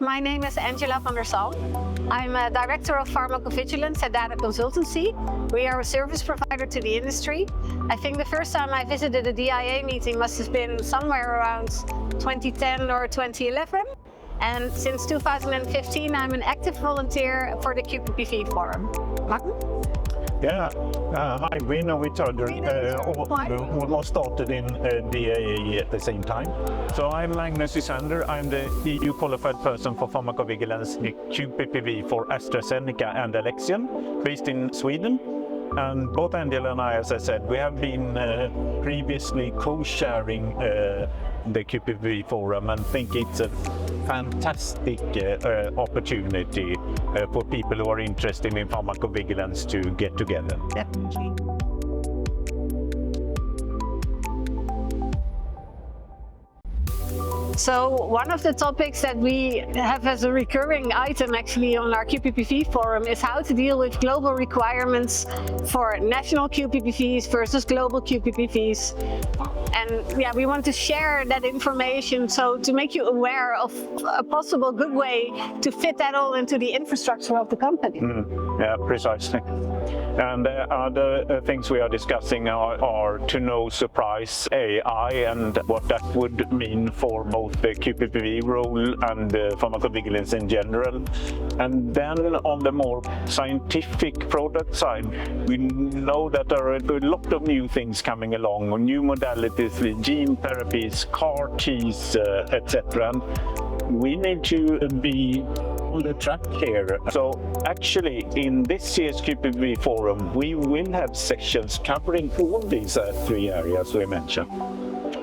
My name is Angela van der Zalm. I'm a Director of Pharmacovigilance at DIA Consultancy. We are a service provider to the industry. I think the first time I visited a DIA meeting must have been somewhere around 2010 or 2011. And since 2015, I'm an active volunteer for the QPPV Forum. Martin? Yeah, hi, we know each other, almost started in DIA at the same time. So I'm Magnus Isander, I'm the EU qualified person for pharmacovigilance, the QPPV for AstraZeneca and Alexion, based in Sweden. And both Angela and I, as I said, we have been previously co-sharing the QPPV Forum and think it's a fantastic opportunity for people who are interested in pharmacovigilance to get together. Definitely. So one of the topics that we have as a recurring item actually on our QPPV forum is how to deal with global requirements for national QPPVs versus global QPPVs. And yeah, we want to share that information so to make you aware of a possible good way to fit that all into the infrastructure of the company. Yeah, precisely. And other things we are discussing are to no surprise AI and what that would mean for both the QPPV role and pharmacovigilance in general. And then on the more scientific product side, we know that there are a lot of new things coming along, new modalities, gene therapies, CAR Ts, etc. We need to be on the track here. So actually in this year's QPPV Forum, we will have sessions covering all these three areas we mentioned.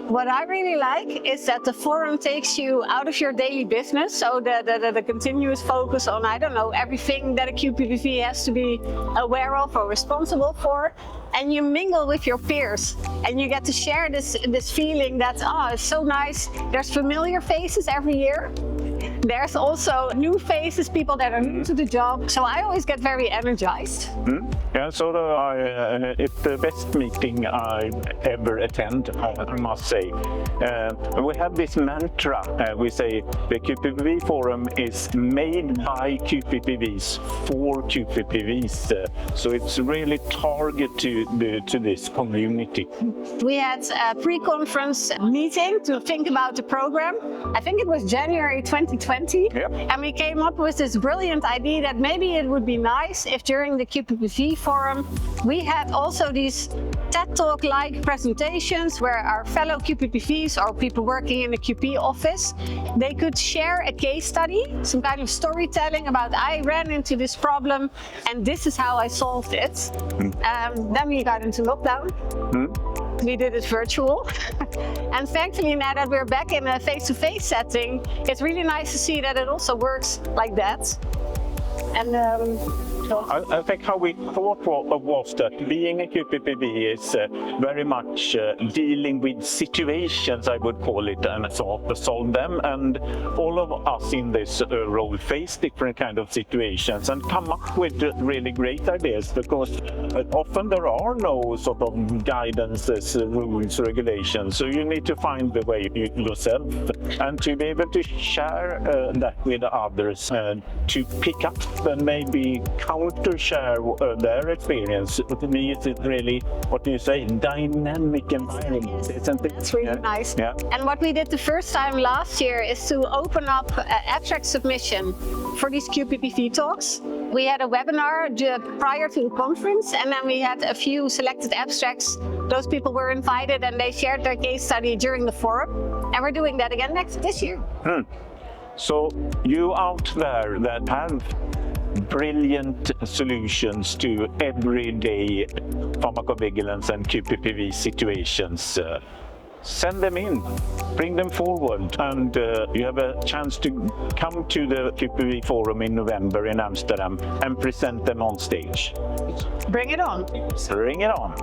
What I really like is that the forum takes you out of your daily business, so the continuous focus on, I don't know, everything that a QPPV has to be aware of or responsible for, and you mingle with your peers, and you get to share this feeling that, it's so nice, there's familiar faces every year. There's also new faces, people that are new to the job, so I always get very energized. Yeah, so it's the best meeting I ever attend, I must say. We have this mantra, we say the QPPV Forum is made by QPPVs for QPPVs, so it's really targeted to this community. We had a pre-conference meeting to think about the program. I think it was January 2020. Yep. And we came up with this brilliant idea that maybe it would be nice if during the QPPV Forum we had also these TED Talk-like presentations where our fellow QPPVs or people working in the QP office, they could share a case study, some kind of storytelling about I ran into this problem and this is how I solved it. Then we got into lockdown. We did it virtual. And thankfully now that we're back in a face-to-face setting, it's really nice to see that it also works like that. And I think how we thought was that being a QPPV is very much dealing with situations, I would call it, and solve them. And all of us in this role face different kind of situations and come up with really great ideas, because often there are no sort of guidances, rules, regulations. So you need to find the way yourself and to be able to share that with others and to pick up and maybe counter share their experience. To me, it's really, what do you say, dynamic environment, isn't it? That's really nice. Yeah. And what we did the first time last year is to open up abstract submission for these QPPV talks. We had a webinar prior to the conference, and then we had a few selected abstracts. Those people were invited and they shared their case study during the forum. And we're doing that again this year. So you out there that have brilliant solutions to everyday pharmacovigilance and QPPV situations, send them in, bring them forward, and you have a chance to come to the QPPV Forum in November in Amsterdam and present them on stage. Bring it on. Bring it on.